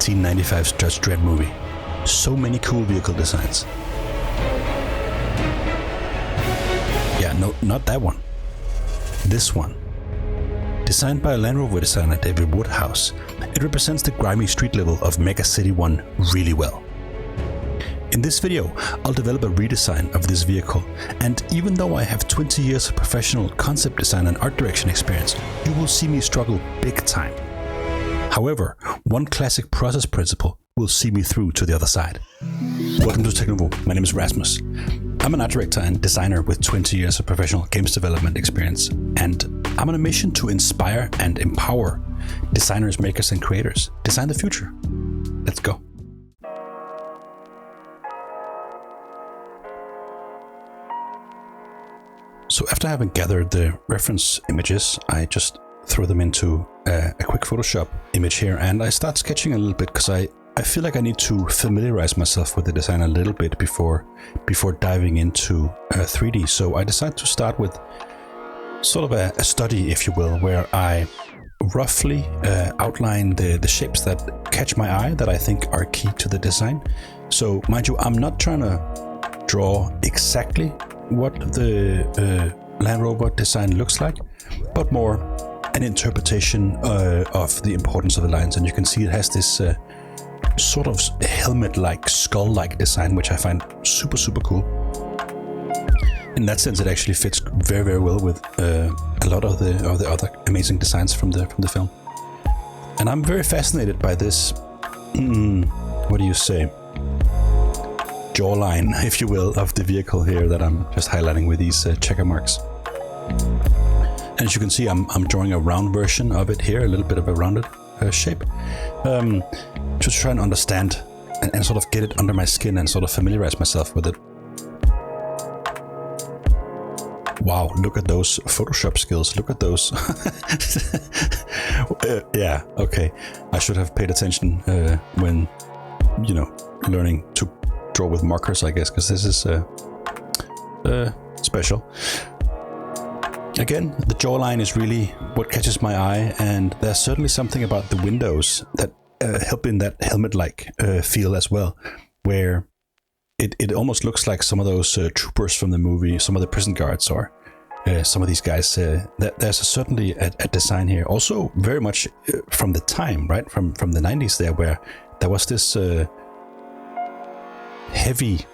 1995's Judge Dredd movie. So many cool vehicle designs. Yeah, no, not that one. This one. Designed by Land Rover designer David Woodhouse, it represents the grimy street level of Mega City 1 really well. In this video, I'll develop a redesign of this vehicle, and even though I have 20 years of professional concept design and art direction experience, you will see me struggle big time. However, one classic process principle will see me through to the other side. Welcome to Technovo. My name is Rasmus. I'm an art director and designer with 20 years of professional games development experience, and I'm on a mission to inspire and empower designers, makers, and creators. Design the future. Let's go. So after having gathered the reference images, I just throw them into a quick Photoshop image here, and I start sketching a little bit because I feel like I need to familiarize myself with the design a little bit before diving into 3D. So I decided to start with sort of a study, if you will, where I roughly outline the shapes that catch my eye that I think are key to the design. So mind you, I'm not trying to draw exactly what the Land Rover design looks like, but more an interpretation of the importance of the lines. And you can see it has this sort of helmet-like, skull-like design, which I find super, super cool. In that sense, it actually fits very, very well with a lot of the other amazing designs from the film. And I'm very fascinated by this, what do you say, jawline, if you will, of the vehicle here that I'm just highlighting with these checker marks. And as you can see, I'm drawing a round version of it here, a little bit of a rounded shape, to try and understand and sort of get it under my skin and sort of familiarize myself with it. Wow, look at those Photoshop skills. Look at those. Yeah, okay. I should have paid attention when, learning to draw with markers, I guess, because this is special. Again, the jawline is really what catches my eye, and there's certainly something about the windows that help in that helmet-like feel as well, where it almost looks like some of those troopers from the movie, some of the prison guards, or some of these guys. There's certainly a design here, also very much from the time, right, from the 90s there, where there was this heavy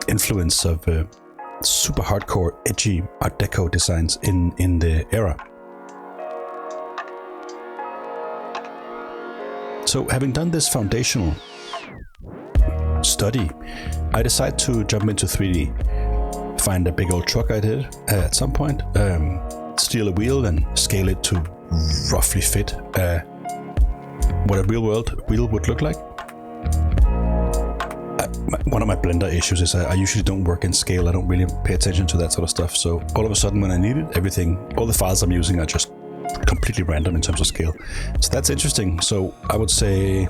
influence of super hardcore, edgy Art Deco designs in the era. So having done this foundational study, I decided to jump into 3D, find a big old truck I did at some point, steal a wheel and scale it to roughly fit what a real world wheel would look like. One of my Blender issues is I usually don't work in scale. I don't really pay attention to that sort of stuff. So all of a sudden when I need it, all the files I'm using are just completely random in terms of scale. So that's interesting. So I would say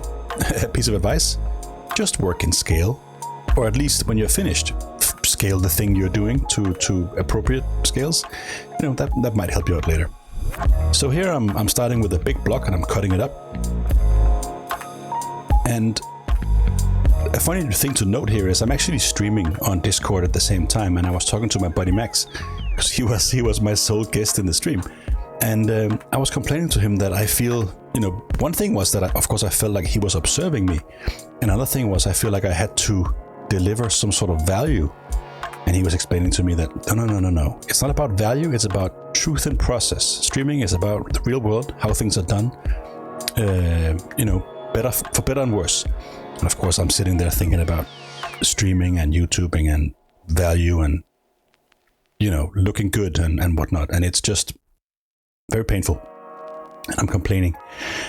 a piece of advice, just work in scale, or at least when you're finished, scale the thing you're doing to appropriate scales. That might help you out later. So here I'm starting with a big block and I'm cutting it up. And a funny thing to note here is I'm actually streaming on Discord at the same time, and I was talking to my buddy Max because he was my sole guest in the stream, and I was complaining to him that I feel, one thing was that of course I felt like he was observing me. Another thing was I feel like I had to deliver some sort of value, and he was explaining to me that no, it's not about value, it's about truth and process. Streaming is about the real world, how things are done, better for better and worse. And of course, I'm sitting there thinking about streaming and YouTubing and value and, looking good and whatnot. And it's just very painful. And I'm complaining.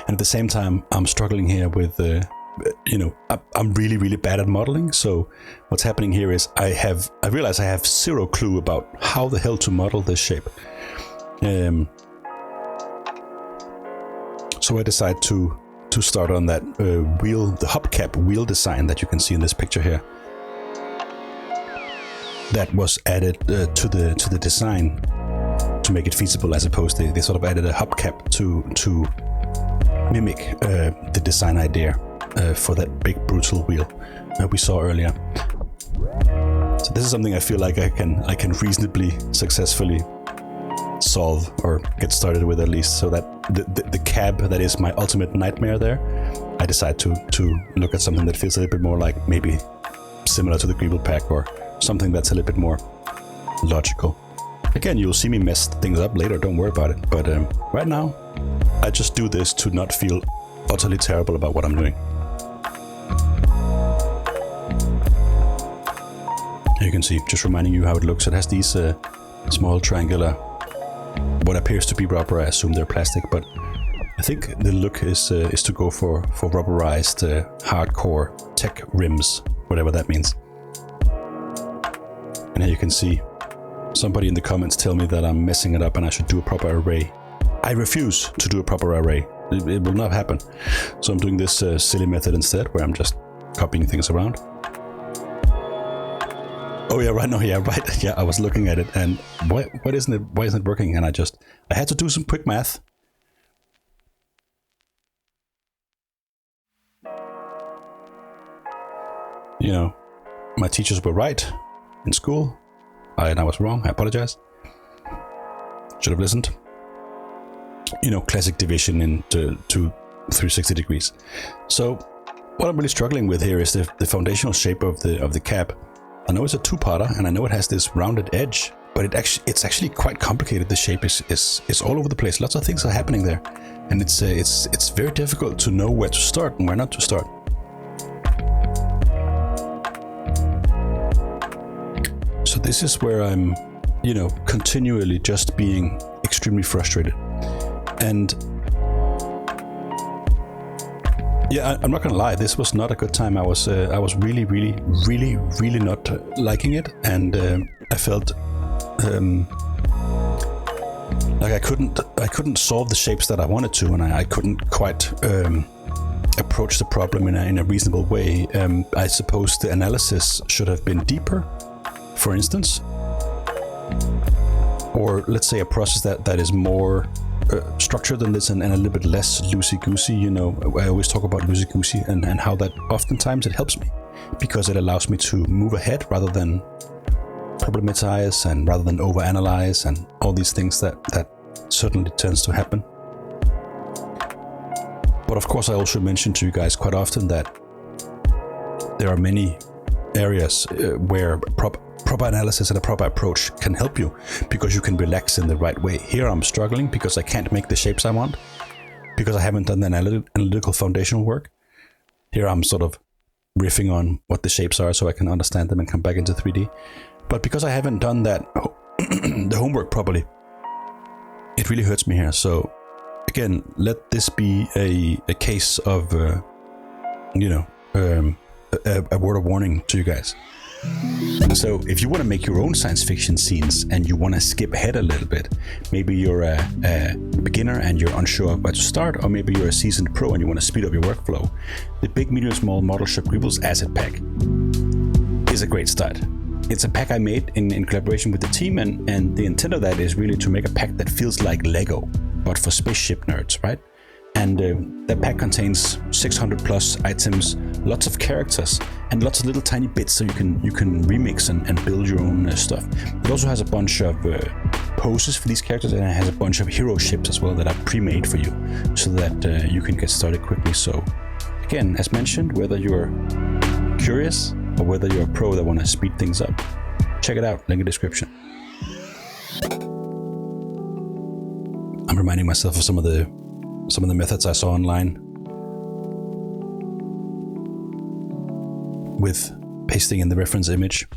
And at the same time, I'm struggling here with, I'm really, really bad at modeling. So what's happening here is I realize I have zero clue about how the hell to model this shape. So I decided to start on that wheel, the hubcap wheel design that you can see in this picture here. That was added to the design to make it feasible. I suppose they sort of added a hubcap to mimic the design idea. for that big brutal wheel that we saw earlier. So this is something I feel like I can reasonably successfully solve or get started with, at least, so that the cab that is my ultimate nightmare there, I decide to look at something that feels a little bit more like maybe similar to the Greeble pack, or something that's a little bit more logical. Again, you'll see me mess things up later, don't worry about it, but right now I just do this to not feel utterly terrible about what I'm doing. Here you can see, just reminding you how it looks. It has these small triangular, what appears to be rubber. I assume they're plastic, but I think the look is to go for rubberized hardcore tech rims, whatever that means. And here you can see somebody in the comments tell me that I'm messing it up and I should do a proper array. I refuse to do a proper array. It will not happen. So I'm doing this silly method instead, where I'm just copying things around. Oh yeah, right. No, yeah, right. Yeah, I was looking at it, and why isn't it working? And I had to do some quick math. You know, my teachers were right in school, and I was wrong. I apologize. Should have listened. You know, classic division into 360 degrees. So what I'm really struggling with here is the foundational shape of the cab. I know it's a two-parter, and I know it has this rounded edge, but it's actually quite complicated. The shape is all over the place. Lots of things are happening there, and it's very difficult to know where to start and where not to start. So this is where I'm, you know, continually just being extremely frustrated. And yeah, I'm not gonna lie, this was not a good time. I was really not liking it, and I felt like I couldn't solve the shapes that I wanted to, and I couldn't quite approach the problem in a reasonable way. I suppose the analysis should have been deeper, for instance, or let's say a process that is more structured than this, and a little bit less loosey-goosey. You know, I always talk about loosey-goosey and how that oftentimes it helps me, because it allows me to move ahead rather than problematize and rather than overanalyze and all these things that certainly tends to happen. But of course, I also mention to you guys quite often that there are many areas where proper analysis and a proper approach can help you, because you can relax in the right way. Here I'm struggling because I can't make the shapes I want, because I haven't done the analytical foundational work. Here I'm sort of riffing on what the shapes are so I can understand them and come back into 3D. But because I haven't done that the homework properly, it really hurts me here. So again, let this be a case of a word of warning to you guys. So if you want to make your own science fiction scenes and you want to skip ahead a little bit, maybe you're a beginner and you're unsure where to start, or maybe you're a seasoned pro and you want to speed up your workflow, the Big Medium Small Model Shop Greebles Asset Pack is a great start. It's a pack I made in collaboration with the team, and the intent of that is really to make a pack that feels like Lego, but for spaceship nerds, right? And that pack contains 600 plus items, lots of characters, and lots of little tiny bits so you can remix and build your own stuff. It also has a bunch of poses for these characters, and it has a bunch of hero ships as well that are pre-made for you, so that you can get started quickly. So again, as mentioned, whether you're curious or whether you're a pro that want to speed things up, check it out, link in the description. I'm reminding myself of some of the methods I saw online with pasting in the reference image,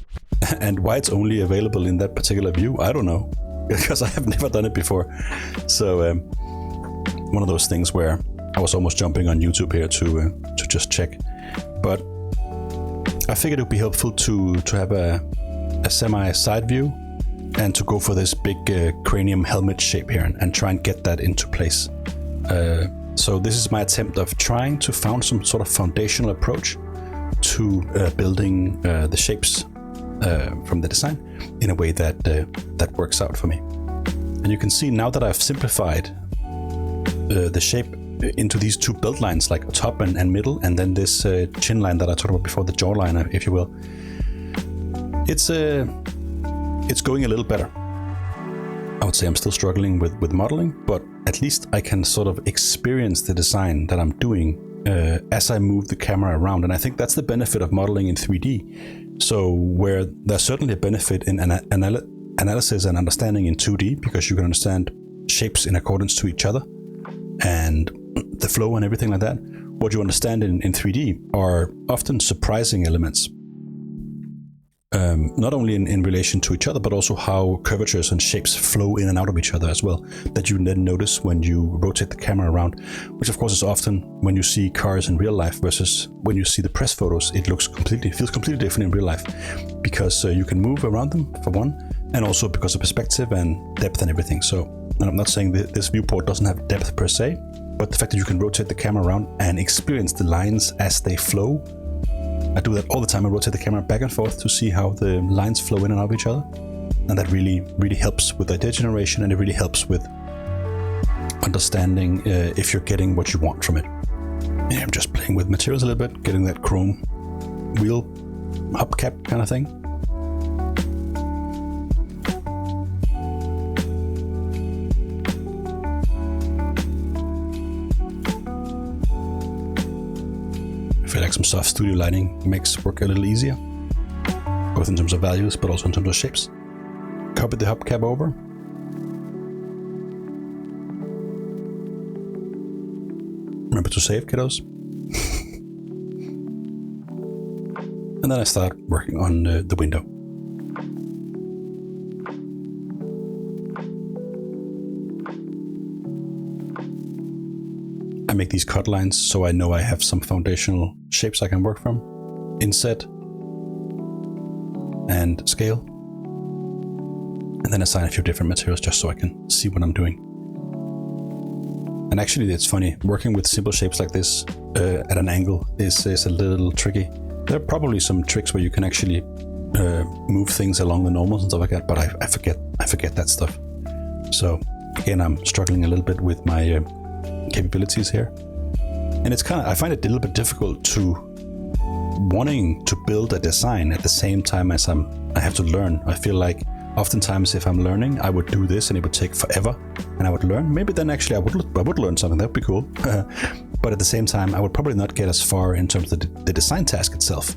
and why it's only available in that particular view, I don't know, because I have never done it before. So one of those things where I was almost jumping on YouTube here to just check, but I figured it would be helpful to have a semi side view and to go for this big cranium helmet shape here and try and get that into place. So this is my attempt of trying to find some sort of foundational approach to building the shapes from the design in a way that works out for me. And you can see now that I've simplified the shape into these two belt lines, like top and middle, and then this chin line that I talked about before, the jawline, if you will. It's going a little better. I would say I'm still struggling with modeling, but at least I can sort of experience the design that I'm doing as I move the camera around. And I think that's the benefit of modeling in 3D. So where there's certainly a benefit in analysis and understanding in 2D, because you can understand shapes in accordance to each other and the flow and everything like that. What you understand in 3D are often surprising elements. Not only in relation to each other, but also how curvatures and shapes flow in and out of each other as well, that you then notice when you rotate the camera around, which of course is often when you see cars in real life versus when you see the press photos, it feels completely different in real life, because you can move around them for one, and also because of perspective and depth and everything. So, and I'm not saying that this viewport doesn't have depth per se, but the fact that you can rotate the camera around and experience the lines as they flow. I do that all the time. I rotate the camera back and forth to see how the lines flow in and out of each other. And that really helps with idea generation, and it really helps with understanding if you're getting what you want from it. Yeah, I'm just playing with materials a little bit, getting that chrome wheel hubcap kind of thing. I feel like some soft studio lighting makes work a little easier, both in terms of values, but also in terms of shapes. Copy the hubcap over. Remember to save, kiddos. And then I start working on the window. I make these cut lines so I know I have some foundational shapes I can work from. Inset and scale. And then assign a few different materials just so I can see what I'm doing. And actually, it's funny, working with simple shapes like this at an angle is a little tricky. There are probably some tricks where you can actually move things along the normals and stuff like that, but I forget that stuff. So again, I'm struggling a little bit with my capabilities here, and it's I find it a little bit difficult to wanting to build a design at the same time as I have to learn. I feel like oftentimes if I'm learning, I would do this and it would take forever, and I would learn. Maybe then actually I would learn something that would be cool. But at the same time, I would probably not get as far in terms of the design task itself.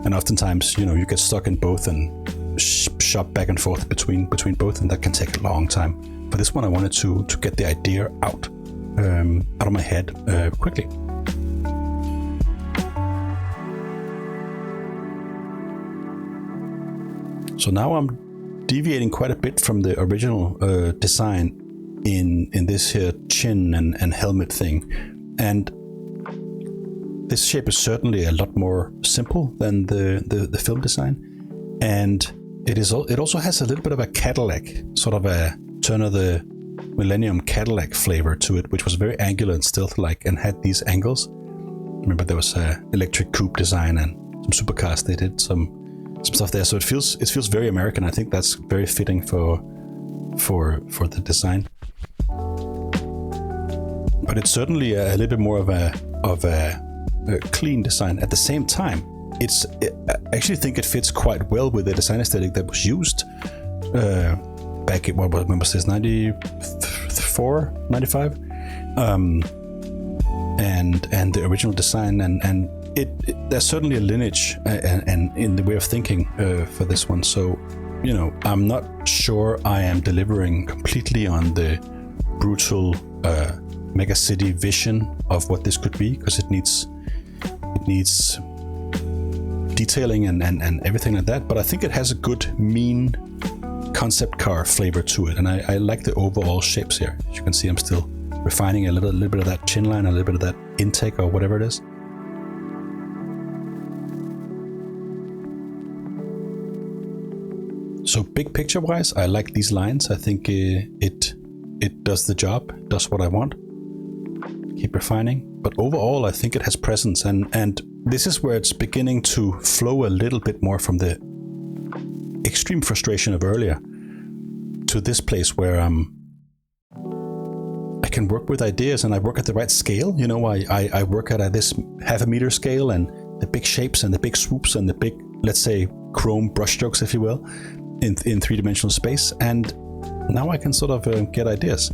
And oftentimes, you get stuck in both and shop back and forth between both, and that can take a long time. For this one, I wanted to get the idea out of my head quickly. So now I'm deviating quite a bit from the original design in this here chin and helmet thing. And this shape is certainly a lot more simple than the film design. And it also has a little bit of a Cadillac, sort of a turn of the millennium Cadillac flavor to it, which was very angular and stealth-like and had these angles. Remember there was a electric coupe design and some supercars. They did some stuff there, so it feels very American. I think that's very fitting for the design. But it's certainly a little bit more of a clean design. At the same time, I actually think it fits quite well with the design aesthetic that was used back in, when was this, 94, 95? And the original design, and there's certainly a lineage and in the way of thinking for this one. So, I'm not sure I am delivering completely on the brutal mega city vision of what this could be, because it needs detailing and everything like that. But I think it has a good mean concept car flavor to it, and I like the overall shapes here. As you can see, I'm still refining a little bit of that chin line, a little bit of that intake or whatever it is. So big picture wise, I like these lines. I think it does the job, does what I want. Keep refining, but overall I think it has presence, and this is where it's beginning to flow a little bit more from the extreme frustration of earlier to this place where I can work with ideas, and I work at the right scale. You know, I work at this 0.5 meter scale, and the big shapes and the big swoops and the big, let's say, chrome brushstrokes, if you will, in 3-dimensional space. And now I can sort of get ideas.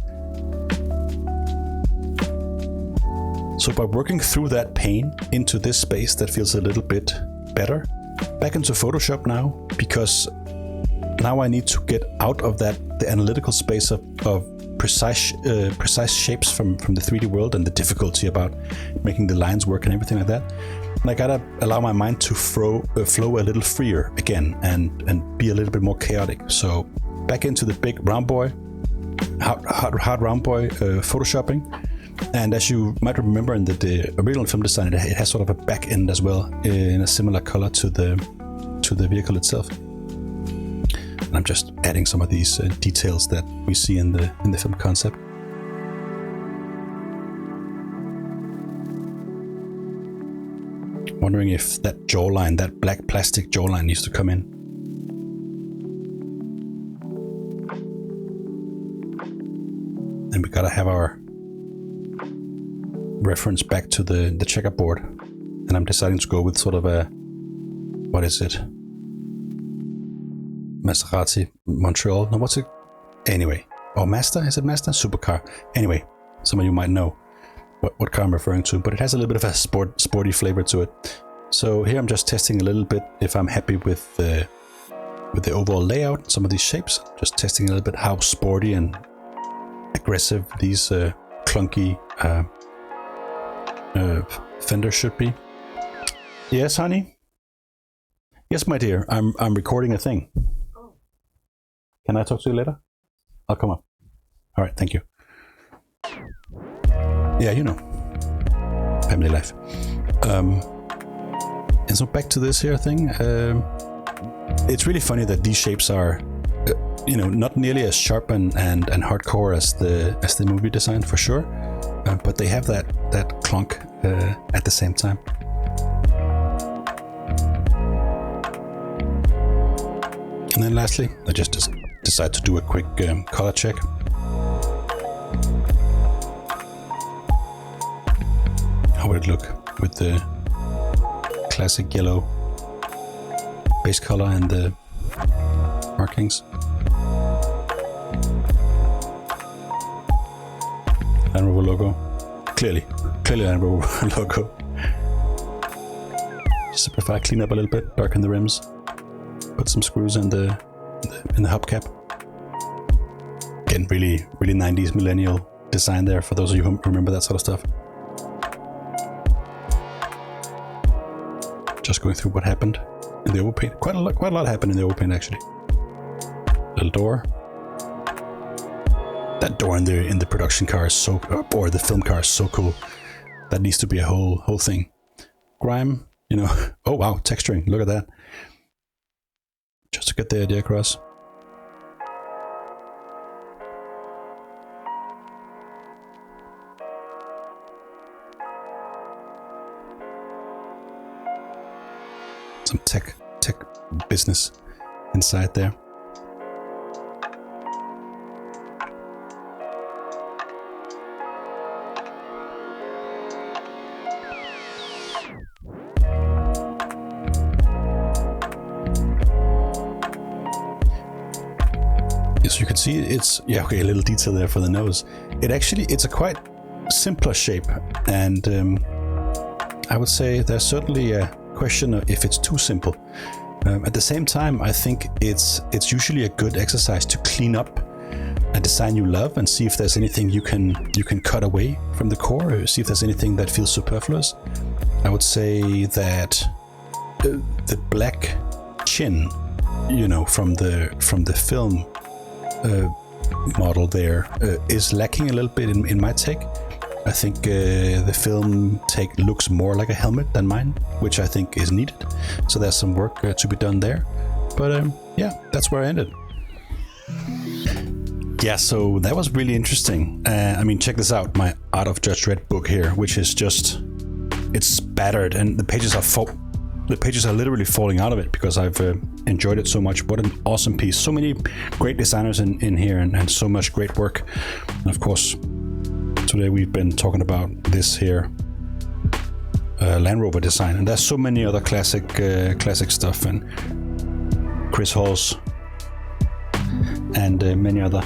So by working through that pain into this space that feels a little bit better, back into Photoshop now, because now I need to get out of the analytical space of precise shapes from the 3D world and the difficulty about making the lines work and everything like that. And I gotta allow my mind to flow a little freer again and be a little bit more chaotic. So back into the big round boy, hard round boy photoshopping. And as you might remember in the original film design, it has sort of a back end as well in a similar color to the vehicle itself. And I'm just adding some of these details that we see in the film concept. Wondering if that jawline, that black plastic jawline, needs to come in. And we gotta have our reference back to the checkerboard. And I'm deciding to go with sort of a, what is it? Maserati Montreal. No, what's it? Anyway. Or Mazda? Is it Mazda? Supercar. Anyway, some of you might know what car I'm referring to, but it has a little bit of a sporty flavor to it. So here I'm just testing a little bit if I'm happy with the overall layout, some of these shapes. Just testing a little bit how sporty and aggressive these clunky fenders should be. Yes, honey? Yes, my dear. I'm recording a thing. Can I talk to you later? I'll come up. All right, thank you. Yeah, you know, family life. And so back to this here thing. It's really funny that these shapes are, not nearly as sharp and hardcore as the movie design for sure, but they have that clunk at the same time. And then lastly, I just decide to do a quick color check. How would it look with the classic yellow base color and the markings? Land Rover logo. Clearly Land Rover logo. Just if I clean up a little bit, darken the rims, put some screws in the hubcap. Again, really 90s millennial design there for those of you who remember that sort of stuff. Just going through what happened in the overpaint. Quite a lot happened in the overpaint actually. Little door. That door in the production car is so, or the film car is so cool. That needs to be a whole thing. Grime, oh wow, texturing, look at that. Just to get the idea across. Some tech business inside there. As you can see, it's a little detail there for the nose. It's a quite simpler shape, and I would say there's certainly a question of if it's too simple. At the same time, I think it's usually a good exercise to clean up a design you love and see if there's anything you can cut away from the core, or see if there's anything that feels superfluous. I would say that the black chin, from the film model there is lacking a little bit in my take. I think the film take looks more like a helmet than mine, which I think is needed. So there's some work to be done there. But that's where I ended. Yeah, so that was really interesting. Check this out, my Art of Judge Dredd book here, which is it's spattered, and the pages are literally falling out of it because I've enjoyed it so much. What an awesome piece. So many great designers in here and so much great work. And of course, Today we've been talking about this here Land Rover design, and there's so many other classic stuff, and Chris Hall's and many other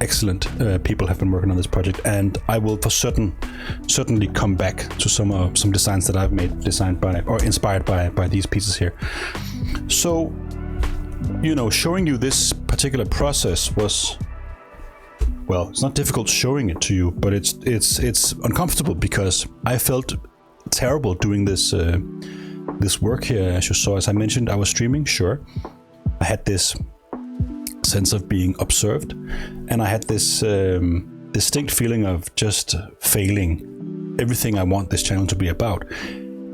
excellent people have been working on this project, and I will for certainly come back to some designs that I've made, designed by or inspired by these pieces here. So, showing you this particular process was, well, it's not difficult showing it to you, but it's uncomfortable because I felt terrible doing this work here. As you saw, as I mentioned, I was streaming. Sure, I had this sense of being observed, and I had this distinct feeling of just failing everything I want this channel to be about,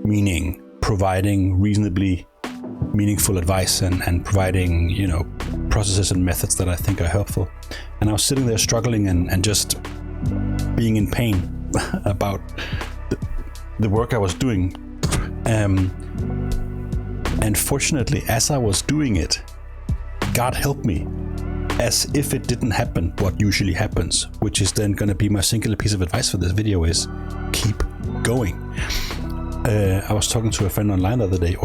meaning providing reasonably meaningful advice and providing processes and methods that I think are helpful. And I was sitting there struggling and just being in pain about the work I was doing. And fortunately, as I was doing it, God helped me, as if it didn't happen what usually happens, which is then going to be my singular piece of advice for this video is keep going. I was talking to a friend online the other day,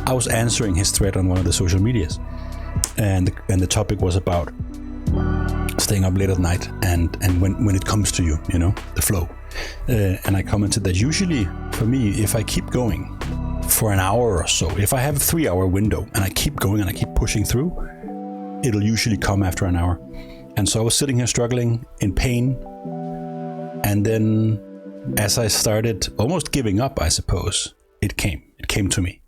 I was answering his thread on one of the social medias, and the topic was about staying up late at night and when it comes to you, the flow. And I commented that usually for me, if I keep going for an hour or so, if I have a 3-hour window and I keep going and I keep pushing through, it'll usually come after an hour. And so I was sitting here struggling in pain, and then as I started almost giving up, I suppose, it came to me.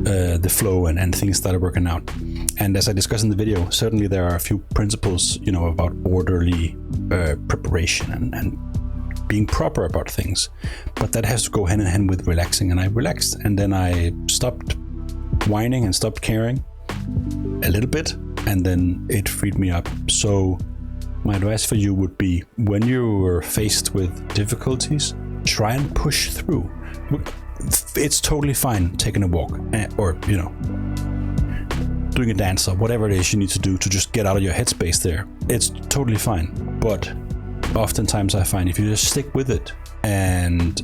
The flow and things started working out. And as I discussed in the video, certainly there are a few principles, about orderly preparation and being proper about things, but that has to go hand in hand with relaxing. And I relaxed, and then I stopped whining and stopped caring a little bit, and then it freed me up. So my advice for you would be, when you are faced with difficulties, try and push through. It's totally fine taking a walk or doing a dance or whatever it is you need to do to just get out of your headspace there. It's totally fine. But oftentimes I find if you just stick with it and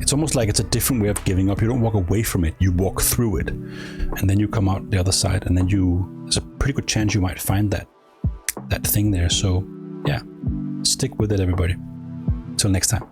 it's almost like it's a different way of giving up. You don't walk away from it, you walk through it, and then you come out the other side, and then there's a pretty good chance you might find that thing there. So yeah, stick with it, everybody. Till next time.